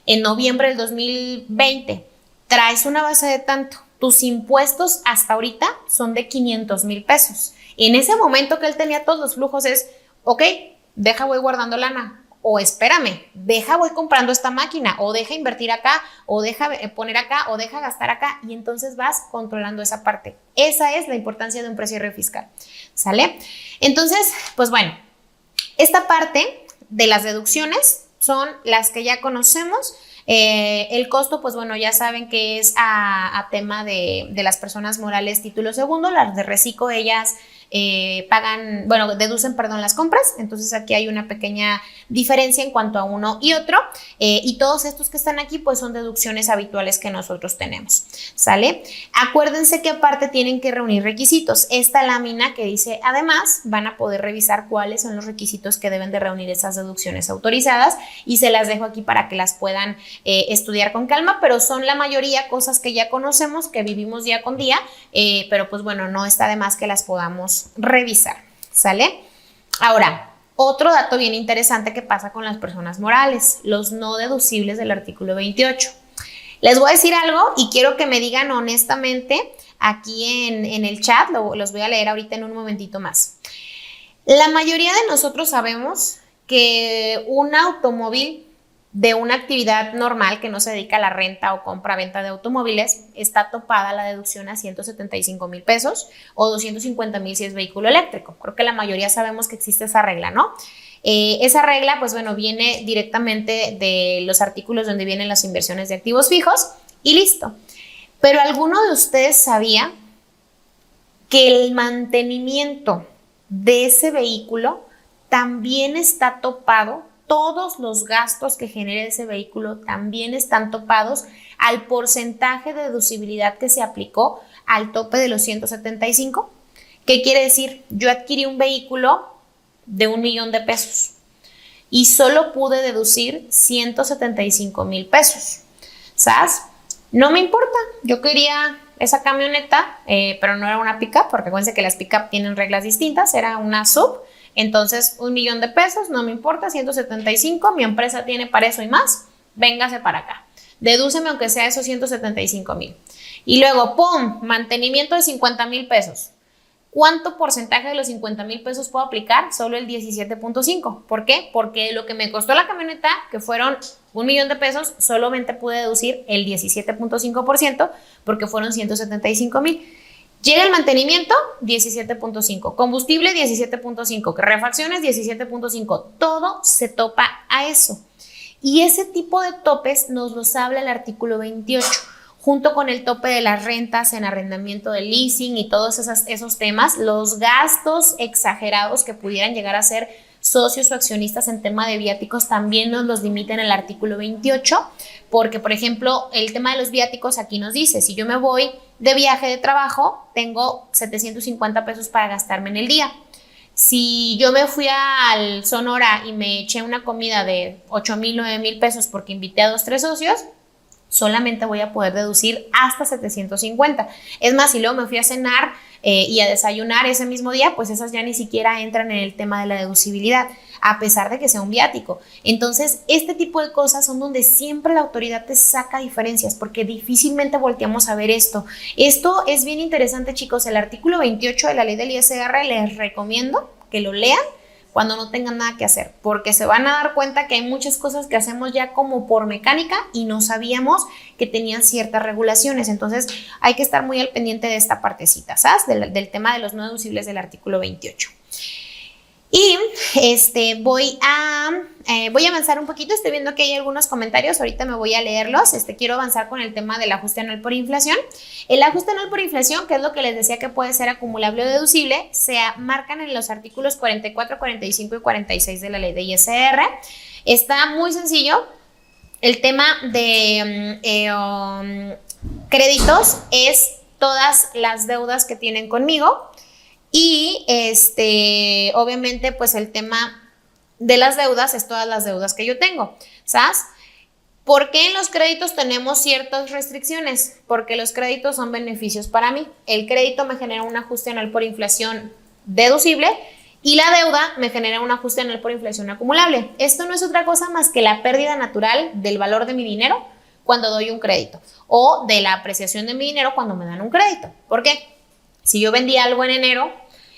S1: en noviembre del 2020, traes una base de tanto, tus impuestos hasta ahorita son de 500,000 pesos. En ese momento que él tenía todos los flujos es, ok, deja voy guardando lana, o espérame, deja voy comprando esta máquina, o deja invertir acá, o deja poner acá, o deja gastar acá, y entonces vas controlando esa parte. Esa es la importancia de un precierre fiscal, ¿sale? Entonces, pues bueno, esta parte de las deducciones son las que ya conocemos. El costo, pues bueno, ya saben que es a tema de las personas morales título segundo. Las de Recico, ellas deducen las compras. Entonces aquí hay una pequeña diferencia en cuanto a uno y otro, y todos estos que están aquí pues son deducciones habituales que nosotros tenemos, ¿sale? Acuérdense que aparte tienen que reunir requisitos. Esta lámina que dice además, van a poder revisar cuáles son los requisitos que deben de reunir esas deducciones autorizadas, y se las dejo aquí para que las puedan estudiar con calma, pero son la mayoría cosas que ya conocemos, que vivimos día con día, pero pues bueno, no está de más que las podamos revisar, ¿sale? Ahora, otro dato bien interesante que pasa con las personas morales, los no deducibles del artículo 28. Les voy a decir algo y quiero que me digan honestamente aquí en el chat, los voy a leer ahorita en un momentito más. La mayoría de nosotros sabemos que un automóvil de una actividad normal que no se dedica a la renta o compra-venta de automóviles está topada la deducción a 175,000 pesos o 250,000 si es vehículo eléctrico. Creo que la mayoría sabemos que existe esa regla, ¿no? Esa regla, pues bueno, viene directamente de los artículos donde vienen las inversiones de activos fijos y listo. Pero ¿alguno de ustedes sabía que el mantenimiento de ese vehículo también está topado? Todos los gastos que genere ese vehículo también están topados al porcentaje de deducibilidad que se aplicó al tope de los 175. ¿Qué quiere decir? Yo adquirí un vehículo de 1,000,000 de pesos y solo pude deducir 175,000 pesos. ¿Sabes? No me importa. Yo quería esa camioneta, pero no era una pick-up, porque acuérdense que las pick-up tienen reglas distintas, era una sub. Entonces, 1,000,000 de pesos, no me importa, 175, mi empresa tiene para eso y más, véngase para acá. Dedúceme aunque sea esos 175,000. Y luego, ¡pum!, mantenimiento de 50,000 pesos. ¿Cuánto porcentaje de los 50,000 pesos puedo aplicar? Solo el 17.5. ¿Por qué? Porque lo que me costó la camioneta, que fueron 1,000,000 de pesos, solamente pude deducir el 17.5% porque fueron 175,000. Llega el mantenimiento, 17.5. Combustible, 17.5. Refacciones, 17.5. Todo se topa a eso. Y ese tipo de topes nos los habla el artículo 28. junto con el tope de las rentas en arrendamiento del leasing y todos esos temas, los gastos exagerados que pudieran llegar a ser socios o accionistas en tema de viáticos también nos los limita en el artículo 28, porque por ejemplo el tema de los viáticos aquí nos dice, si yo me voy de viaje de trabajo, tengo 750 pesos para gastarme en el día. Si yo me fui al Sonora y me eché una comida de 8,000, 9,000 pesos porque invité a 2, 3 socios, solamente voy a poder deducir hasta 750. Es más, si luego me fui a cenar y a desayunar ese mismo día, pues esas ya ni siquiera entran en el tema de la deducibilidad, a pesar de que sea un viático. Entonces, este tipo de cosas son donde siempre la autoridad te saca diferencias, porque difícilmente volteamos a ver esto. Esto es bien interesante, chicos. El artículo 28 de la ley del ISR les recomiendo que lo lean cuando no tengan nada que hacer, porque se van a dar cuenta que hay muchas cosas que hacemos ya como por mecánica y no sabíamos que tenían ciertas regulaciones. Entonces hay que estar muy al pendiente de esta partecita, ¿sabes? Del tema de los no deducibles del artículo 28. Y voy a avanzar un poquito. Estoy viendo que hay algunos comentarios, ahorita me voy a leerlos. Quiero avanzar con el tema del ajuste anual por inflación. El ajuste anual por inflación, que es lo que les decía que puede ser acumulable o deducible, se marcan en los artículos 44, 45 y 46 de la ley de ISR. Está muy sencillo. El tema de créditos es todas las deudas que tienen conmigo. Y obviamente pues el tema de las deudas es todas las deudas que yo tengo, ¿sabes? ¿Por qué en los créditos tenemos ciertas restricciones? Porque los créditos son beneficios para mí. El crédito me genera un ajuste anual por inflación deducible y la deuda me genera un ajuste anual por inflación acumulable. Esto no es otra cosa más que la pérdida natural del valor de mi dinero cuando doy un crédito o de la apreciación de mi dinero cuando me dan un crédito. ¿Por qué? Si yo vendí algo en enero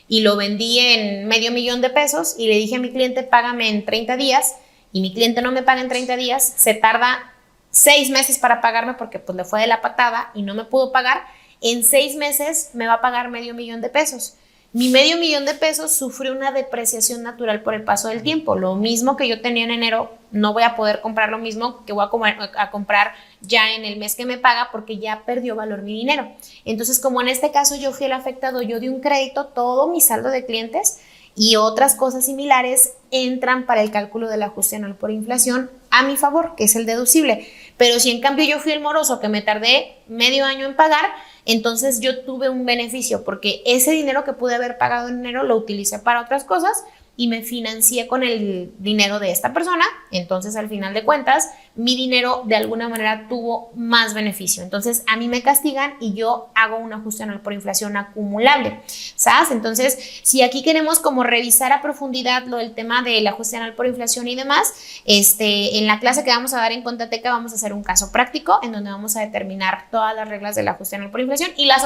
S1: y lo vendí en $500,000 de pesos y le dije a mi cliente, págame en 30 días, y mi cliente no me paga en 30 días, se tarda 6 meses para pagarme porque pues le fue de la patada y no me pudo pagar, en 6 meses me va a pagar $500,000 de pesos. Mi $500,000 de pesos sufre una depreciación natural por el paso del tiempo. Lo mismo que yo tenía en enero, no voy a poder comprar lo mismo que voy a comprar ya en el mes que me paga porque ya perdió valor mi dinero. Entonces, como en este caso yo fui el afectado, yo di un crédito, todo mi saldo de clientes y otras cosas similares entran para el cálculo del ajuste anual por inflación a mi favor, que es el deducible. Pero si en cambio yo fui el moroso que me tardé medio año en pagar, entonces yo tuve un beneficio porque ese dinero que pude haber pagado en enero lo utilicé para otras cosas y me financié con el dinero de esta persona. Entonces al final de cuentas mi dinero de alguna manera tuvo más beneficio. Entonces a mí me castigan y yo hago un ajuste anual por inflación acumulable, ¿sabes? Entonces si aquí queremos como revisar a profundidad lo del tema del ajuste anual por inflación y demás, en la clase que vamos a dar en Contateca vamos a hacer un caso práctico en donde vamos a determinar todas las reglas del ajuste anual por inflación y los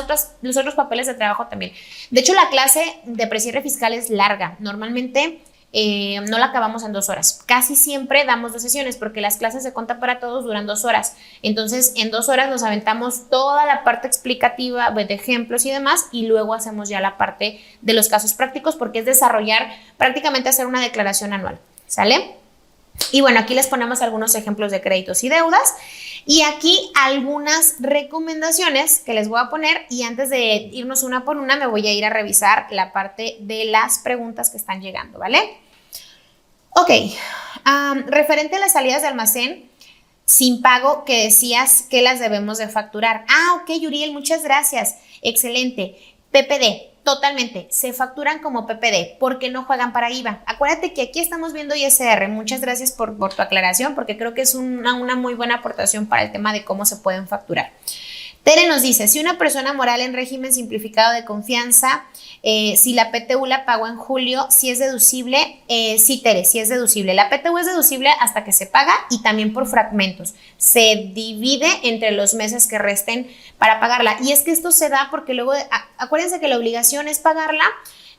S1: otros papeles de trabajo también. De hecho la clase de precierre fiscal es larga. Normalmente no la acabamos en 2 horas. Casi siempre damos 2 sesiones porque las clases de Conta para Todos duran 2 horas. Entonces, en 2 horas nos aventamos toda la parte explicativa de ejemplos y demás y luego hacemos ya la parte de los casos prácticos porque es desarrollar, prácticamente hacer una declaración anual. ¿Sale? Y bueno, aquí les ponemos algunos ejemplos de créditos y deudas y aquí algunas recomendaciones que les voy a poner y antes de irnos una por una me voy a ir a revisar la parte de las preguntas que están llegando, ¿vale? Ok, referente a las salidas de almacén sin pago que decías que las debemos de facturar. Ok, Yuriel, muchas gracias, excelente. PPD. Totalmente, se facturan como PPD porque no juegan para IVA. Acuérdate que aquí estamos viendo ISR. Muchas gracias por tu aclaración porque creo que es una muy buena aportación para el tema de cómo se pueden facturar. Tere nos dice, si una persona moral en régimen simplificado de confianza, si la PTU la pagó en julio, si es deducible, sí, Tere, sí es deducible. La PTU es deducible hasta que se paga y también por fragmentos. Se divide entre los meses que resten para pagarla. Y es que esto se da porque luego, acuérdense que la obligación es pagarla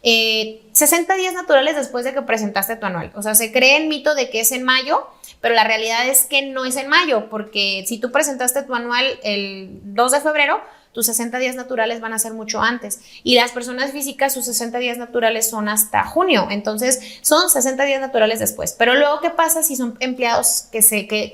S1: 60 días naturales después de que presentaste tu anual. O sea, se cree el mito de que es en mayo, pero la realidad es que no es en mayo, porque si tú presentaste tu anual el 2 de febrero, tus 60 días naturales van a ser mucho antes. Y las personas físicas, sus 60 días naturales son hasta junio. Entonces, son 60 días naturales después. Pero luego, ¿qué pasa si son empleados que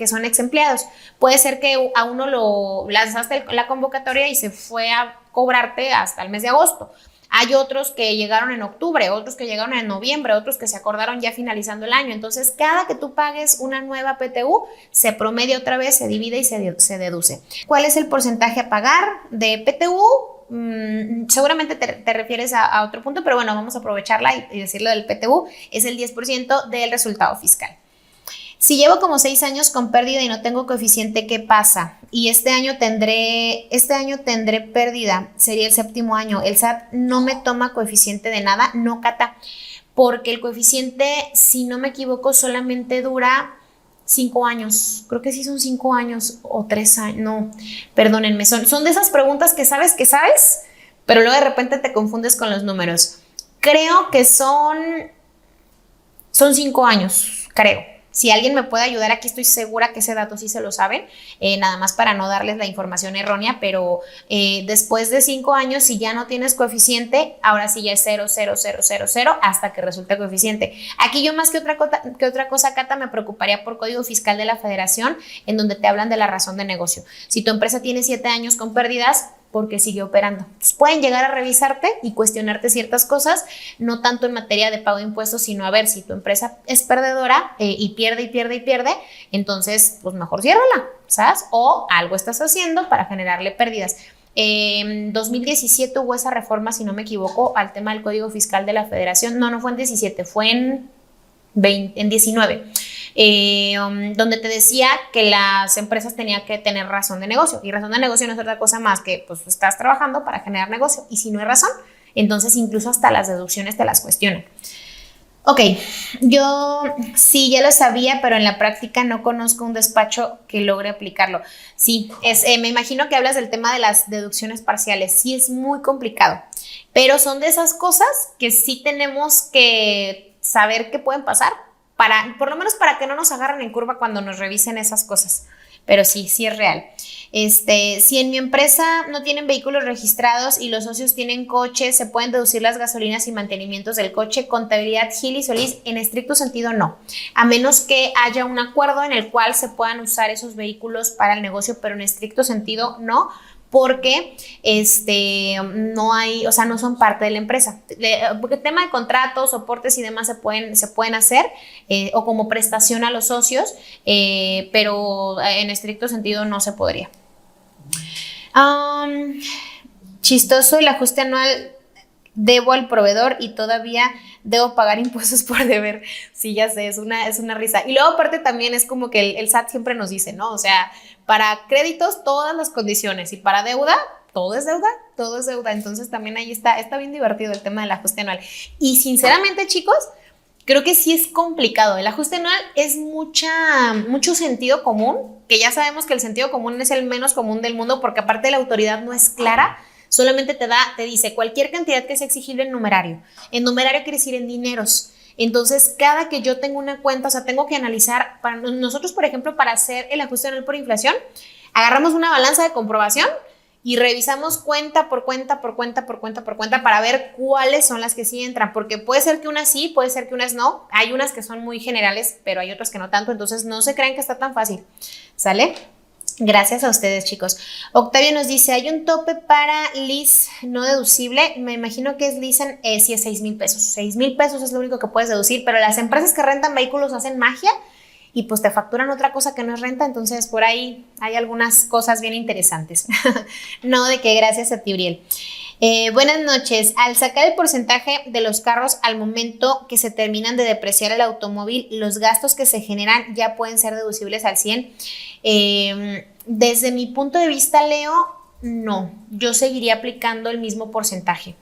S1: son ex empleados? Puede ser que a uno lo lanzaste la convocatoria y se fue a cobrarte hasta el mes de agosto. Hay otros que llegaron en octubre, otros que llegaron en noviembre, otros que se acordaron ya finalizando el año. Entonces, cada que tú pagues una nueva PTU, se promedia otra vez, se divide y se deduce. ¿Cuál es el porcentaje a pagar de PTU? Seguramente te refieres a otro punto, pero bueno, vamos a aprovecharla y decirlo del PTU. Es el 10% del resultado fiscal. Si llevo como 6 años con pérdida y no tengo coeficiente, ¿qué pasa? Y este año tendré pérdida, sería el 7º año. El SAT no me toma coeficiente de nada, no cata, porque el coeficiente, si no me equivoco, solamente dura 5 años. Creo que sí son 5 años o 3 años. No, perdónenme, son de esas preguntas que sabes, pero luego de repente te confundes con los números. Creo que son 5 años, creo. Si alguien me puede ayudar, aquí estoy segura que ese dato sí se lo saben, nada más para no darles la información errónea, pero después de 5 años, si ya no tienes coeficiente, ahora sí ya es 0, 0, 0, 0, 0, hasta que resulte coeficiente. Aquí yo más que otra cosa, Cata, me preocuparía por Código Fiscal de la Federación, en donde te hablan de la razón de negocio. Si tu empresa tiene 7 años con pérdidas, porque sigue operando. Entonces, pueden llegar a revisarte y cuestionarte ciertas cosas, no tanto en materia de pago de impuestos, sino a ver si tu empresa es perdedora y pierde, entonces pues mejor ciérrala, ¿sabes? O algo estás haciendo para generarle pérdidas. En 2017 hubo esa reforma, si no me equivoco, al tema del Código Fiscal de la Federación. No fue en 17, fue en 19. Donde te decía que las empresas tenían que tener razón de negocio, y razón de negocio no es otra cosa más que pues estás trabajando para generar negocio, y si no hay razón, entonces incluso hasta las deducciones te las cuestionan. Ok, yo sí ya lo sabía, pero en la práctica no conozco un despacho que logre aplicarlo. Sí, me imagino que hablas del tema de las deducciones parciales. Sí, es muy complicado, pero son de esas cosas que sí tenemos que saber que pueden pasar, por lo menos para que no nos agarren en curva cuando nos revisen esas cosas. Pero sí es real. Si en mi empresa no tienen vehículos registrados y los socios tienen coche, ¿se pueden deducir las gasolinas y mantenimientos del coche? Contabilidad Gil y Solís, en estricto sentido no, a menos que haya un acuerdo en el cual se puedan usar esos vehículos para el negocio, pero en estricto sentido no, porque no hay, o sea, no son parte de la empresa. Porque el tema de contratos, soportes y demás se pueden hacer o como prestación a los socios, pero en estricto sentido no se podría. Chistoso, el ajuste anual debo al proveedor y todavía debo pagar impuestos por deber. Sí, ya sé, es una risa. Y luego aparte también es como que el SAT siempre nos dice, ¿no? O sea, para créditos todas las condiciones y para deuda, todo es deuda. Entonces también ahí está bien divertido el tema del ajuste anual. Y sinceramente, chicos, creo que sí es complicado. El ajuste anual es mucho sentido común, que ya sabemos que el sentido común es el menos común del mundo, porque aparte la autoridad no es clara, solamente te dice cualquier cantidad que sea exigible en numerario. En numerario quiere decir en dineros. Entonces, cada que yo tengo una cuenta, o sea, tengo que analizar, para nosotros, por ejemplo, para hacer el ajuste anual por inflación, agarramos una balanza de comprobación y revisamos cuenta por cuenta para ver cuáles son las que sí entran, porque puede ser que unas sí, puede ser que unas no. Hay unas que son muy generales, pero hay otras que no tanto, entonces no se crean que está tan fácil, ¿sale? Gracias a ustedes, chicos. Octavio nos dice, ¿hay un tope para lease no deducible? Me imagino que es leasing, sí es 6,000 pesos. 6,000 pesos es lo único que puedes deducir, pero las empresas que rentan vehículos hacen magia y pues te facturan otra cosa que no es renta, entonces por ahí hay algunas cosas bien interesantes. No, de que gracias a ti, Uriel. Buenas noches. Al sacar el porcentaje de los carros al momento que se terminan de depreciar el automóvil, los gastos que se generan ya pueden ser deducibles al 100. Desde mi punto de vista, Leo, no. Yo seguiría aplicando el mismo porcentaje.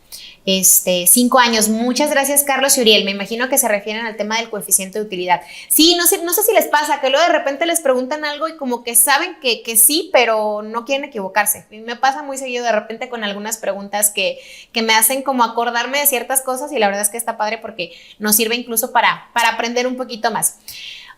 S1: 5 años. Muchas gracias, Carlos y Uriel. Me imagino que se refieren al tema del coeficiente de utilidad. Sí, no sé si les pasa que luego de repente les preguntan algo y como que saben que sí, pero no quieren equivocarse. Y me pasa muy seguido de repente con algunas preguntas que me hacen como acordarme de ciertas cosas, y la verdad es que está padre porque nos sirve incluso para aprender un poquito más.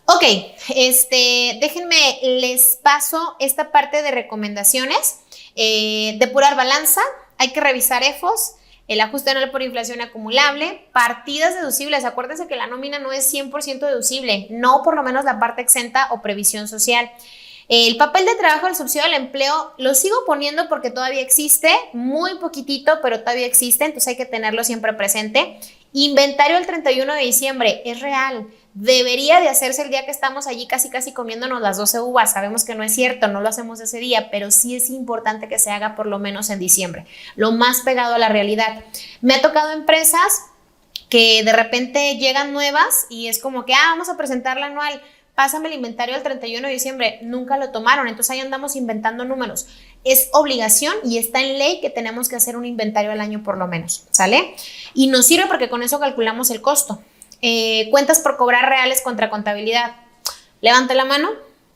S1: Ok, déjenme, les paso esta parte de recomendaciones. Depurar balanza, hay que revisar EFOS, el ajuste anual por inflación acumulable, partidas deducibles. Acuérdense que la nómina no es 100% deducible, no por lo menos la parte exenta o previsión social. El papel de trabajo del subsidio al empleo lo sigo poniendo porque todavía existe, muy poquitito, pero todavía existe, entonces hay que tenerlo siempre presente. Inventario el 31 de diciembre, es real. Debería de hacerse el día que estamos allí casi comiéndonos las 12 uvas. Sabemos que no es cierto, no lo hacemos ese día, pero sí es importante que se haga por lo menos en diciembre, lo más pegado a la realidad. Me ha tocado empresas que de repente llegan nuevas y es como que, vamos a presentar la anual, pásame el inventario del 31 de diciembre, nunca lo tomaron, entonces ahí andamos inventando números. Es obligación y está en ley que tenemos que hacer un inventario al año por lo menos, ¿sale? Y nos sirve porque con eso calculamos el costo. Cuentas por cobrar reales contra contabilidad. Levante la mano.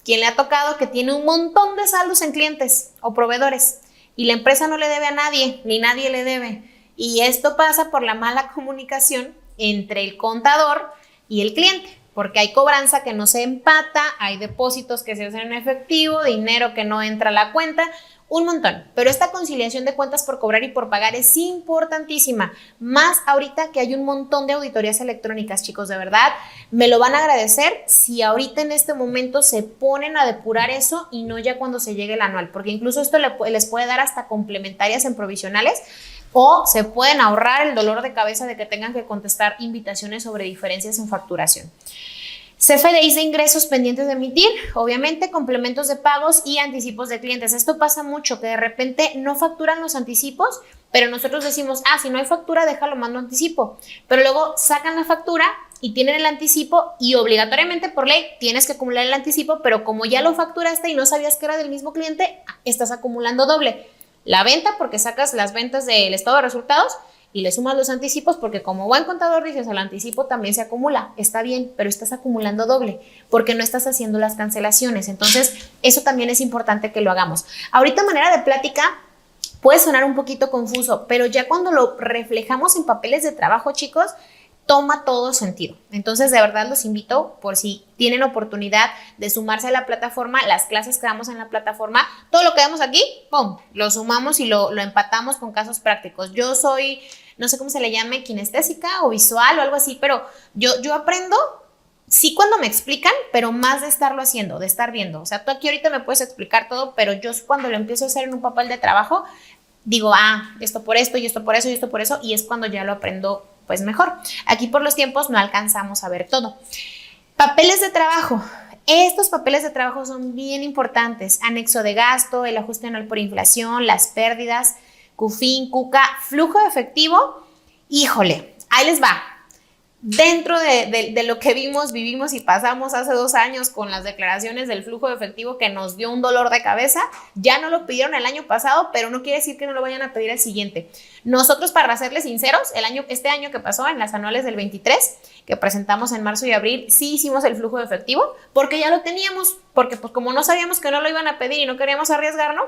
S1: ¿Quién le ha tocado que tiene un montón de saldos en clientes o proveedores y la empresa no le debe a nadie, ni nadie le debe? Y esto pasa por la mala comunicación entre el contador y el cliente, porque hay cobranza que no se empata, hay depósitos que se hacen en efectivo, dinero que no entra a la cuenta, un montón. Pero esta conciliación de cuentas por cobrar y por pagar es importantísima, más ahorita que hay un montón de auditorías electrónicas, chicos, de verdad, me lo van a agradecer si ahorita en este momento se ponen a depurar eso y no ya cuando se llegue el anual, porque incluso esto les puede dar hasta complementarias en provisionales, o se pueden ahorrar el dolor de cabeza de que tengan que contestar invitaciones sobre diferencias en facturación. CFDIs de ingresos pendientes de emitir, obviamente complementos de pagos y anticipos de clientes. Esto pasa mucho, que de repente no facturan los anticipos, pero nosotros decimos, si no hay factura, déjalo, mando anticipo. Pero luego sacan la factura y tienen el anticipo y obligatoriamente por ley tienes que acumular el anticipo, pero como ya lo facturaste y no sabías que era del mismo cliente, estás acumulando doble. La venta porque sacas las ventas del estado de resultados y le sumas los anticipos porque como buen contador dices, el anticipo también se acumula, está bien, pero estás acumulando doble porque no estás haciendo las cancelaciones. Entonces, eso también es importante que lo hagamos. Ahorita, manera de plática, puede sonar un poquito confuso, pero ya cuando lo reflejamos en papeles de trabajo, chicos, toma todo sentido. Entonces, de verdad los invito, por si tienen oportunidad de sumarse a la plataforma, las clases que damos en la plataforma, todo lo que damos aquí, ¡pum!, lo sumamos y lo empatamos con casos prácticos. Yo soy, no sé cómo se le llame, kinestésica o visual o algo así, pero yo aprendo, sí, cuando me explican, pero más de estarlo haciendo, de estar viendo. O sea, tú aquí ahorita me puedes explicar todo, pero yo cuando lo empiezo a hacer en un papel de trabajo, digo, esto por esto y esto por eso y esto por eso, y es cuando ya lo aprendo pues mejor. Aquí por los tiempos no alcanzamos a ver todo. Papeles de trabajo. Estos papeles de trabajo son bien importantes. Anexo de gasto, el ajuste anual por inflación, las pérdidas, CUFIN, CUCA, flujo de efectivo. Híjole, ahí les va. Dentro de lo que vivimos y pasamos hace 2 años con las declaraciones del flujo de efectivo que nos dio un dolor de cabeza, ya no lo pidieron el año pasado, pero no quiere decir que no lo vayan a pedir el siguiente. Nosotros, para serles sinceros, este año que pasó, en las anuales del 23, que presentamos en marzo y abril, sí hicimos el flujo de efectivo, porque ya lo teníamos, porque pues como no sabíamos que no lo iban a pedir y no queríamos arriesgarnos,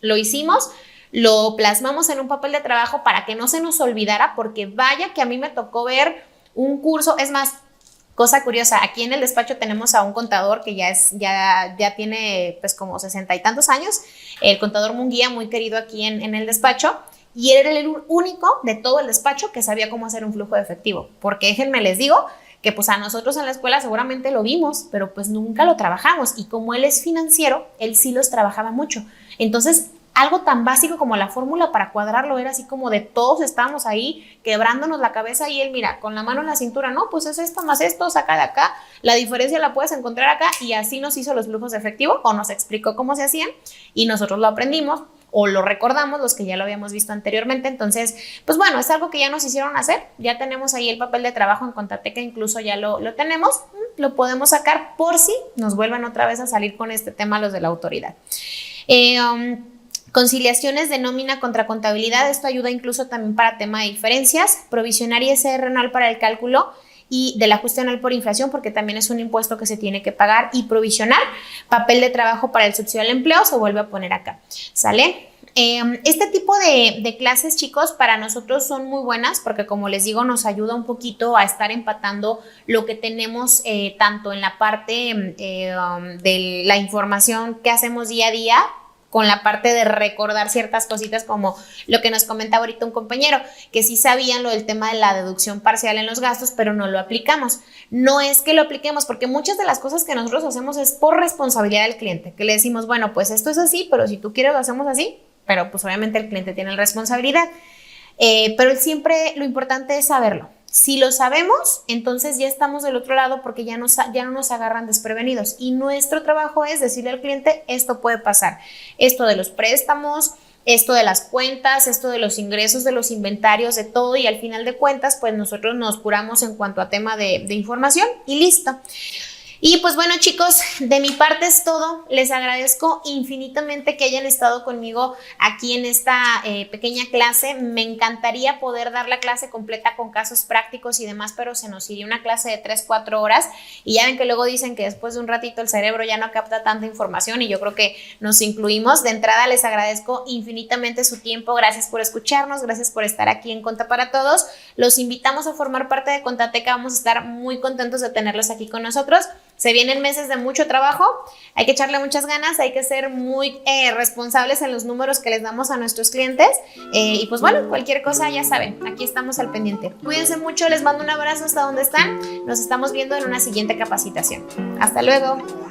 S1: lo hicimos. Lo plasmamos en un papel de trabajo para que no se nos olvidara, porque vaya que a mí me tocó ver un curso. Es más, cosa curiosa, aquí en el despacho tenemos a un contador que ya tiene pues como 60 y tantos años, el contador Munguía, muy querido aquí en el despacho, y él era el único de todo el despacho que sabía cómo hacer un flujo de efectivo, porque déjenme les digo que pues a nosotros en la escuela seguramente lo vimos, pero pues nunca lo trabajamos, y como él es financiero, él sí los trabajaba mucho. Entonces, algo tan básico como la fórmula para cuadrarlo era así como de todos estábamos ahí quebrándonos la cabeza, y él, mira, con la mano en la cintura, no, pues es esto más esto, saca de acá, la diferencia la puedes encontrar acá, y así nos hizo los flujos de efectivo, o nos explicó cómo se hacían, y nosotros lo aprendimos, o lo recordamos los que ya lo habíamos visto anteriormente. Entonces, pues bueno, es algo que ya nos hicieron hacer, ya tenemos ahí el papel de trabajo en Contateca, incluso ya lo tenemos, lo podemos sacar por si nos vuelvan otra vez a salir con este tema los de la autoridad. Conciliaciones de nómina contra contabilidad, esto ayuda incluso también para tema de diferencias, provisionar ISR anual para el cálculo y del ajuste anual por inflación, porque también es un impuesto que se tiene que pagar, y provisionar papel de trabajo para el subsidio al empleo, se vuelve a poner acá, ¿sale? Este tipo de clases, chicos, para nosotros son muy buenas porque, como les digo, nos ayuda un poquito a estar empatando lo que tenemos tanto en la parte de la información que hacemos día a día, con la parte de recordar ciertas cositas, como lo que nos comentaba ahorita un compañero, que sí sabían lo del tema de la deducción parcial en los gastos, pero no lo aplicamos. No es que lo apliquemos, porque muchas de las cosas que nosotros hacemos es por responsabilidad del cliente, que le decimos, bueno, pues esto es así, pero si tú quieres lo hacemos así, pero pues obviamente el cliente tiene la responsabilidad. Pero siempre lo importante es saberlo. Si lo sabemos, entonces ya estamos del otro lado porque ya no nos agarran desprevenidos. Y nuestro trabajo es decirle al cliente, esto puede pasar. Esto de los préstamos, esto de las cuentas, esto de los ingresos, de los inventarios, de todo. Y al final de cuentas, pues nosotros nos curamos en cuanto a tema de información y listo. Y pues bueno, chicos, de mi parte es todo. Les agradezco infinitamente que hayan estado conmigo aquí en esta pequeña clase. Me encantaría poder dar la clase completa con casos prácticos y demás, pero se nos iría una clase de 3-4 horas y ya ven que luego dicen que después de un ratito el cerebro ya no capta tanta información y yo creo que nos incluimos. De entrada les agradezco infinitamente su tiempo. Gracias por escucharnos, gracias por estar aquí en Conta para Todos. Los invitamos a formar parte de Contateca. Vamos a estar muy contentos de tenerlos aquí con nosotros. Se vienen meses de mucho trabajo, hay que echarle muchas ganas, hay que ser muy responsables en los números que les damos a nuestros clientes y pues bueno, cualquier cosa ya saben, aquí estamos al pendiente. Cuídense mucho, les mando un abrazo hasta donde están, nos estamos viendo en una siguiente capacitación. Hasta luego.